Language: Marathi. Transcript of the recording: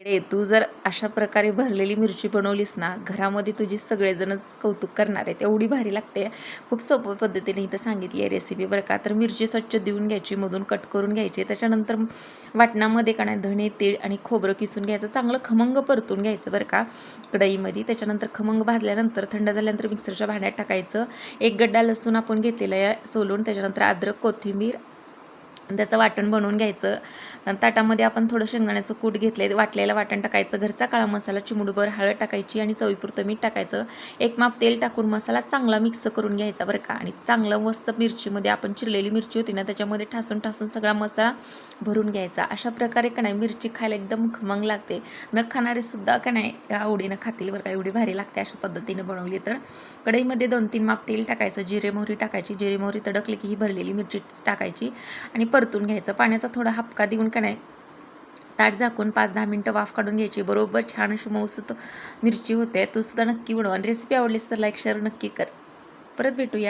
तू जर अशा प्रकारे भरलेली मिरची बनवलीस ना, घरामध्ये तुझी सगळेजणच कौतुक करणार आहेत. एवढी भारी लागते. खूप सोप्या पद्धतीने इथं सांगितली आहे रेसिपी बरं का. तर मिरची स्वच्छ धुवून घ्यायची, मधून कट करून घ्यायची. त्याच्यानंतर वाटणामध्ये का नाही धणे, तीळ आणि खोबरं किसून घ्यायचं. चांगलं खमंग परतून घ्यायचं बरं का कढईमध्ये. त्याच्यानंतर खमंग भाजल्यानंतर थंड झाल्यानंतर मिक्सरच्या भांड्यात टाकायचं. एक गड्डा लसूण आपण घेतलेला आहे सोलून. त्याच्यानंतर अद्रक, कोथिंबीर त्याचं वाटण बनवून घ्यायचं. ताटामध्ये आपण थोडं शेंगदाण्याचं कूट घेतले, वाटलेलं वाटण टाकायचं. घरचा काळा मसाला, चिमूटभर हळद टाकायची आणि चवीपुरतं मीठ टाकायचं. एक माप तेल टाकून मसाला चांगला मिक्स करून घ्यायचा बरं का. आणि चांगलं मस्त मिरचीमध्ये आपण चिरलेली मिरची होती ना, त्याच्यामध्ये ठासून सगळा मसाला भरून घ्यायचा. अशा प्रकारे का नाही मिरची खायला एकदम खमंग लागते. न खाणारे सुद्धा का नाही आवडीनं खातील बरं का. एवढी भारी लागते अशा पद्धतीने बनवली तर. कढईमध्ये 2-3 माप तेल टाकायचं, जिरे मोहरी टाकायची. जिरे मोहरी तडकली की ही भरलेली मिरची टाकायची आणि परतून घ्यायचं. पाण्याचा थोडा हपका देऊन का नाही ताट झाकून 5-10 मिनटं वाफ काढून घ्यायची. बरोबर छान अशी मऊसूत मिरची होते. तू सुद्धा नक्की बनव आणि रेसिपी आवडलीस तर लाईक शेअर नक्की कर. परत भेटूया.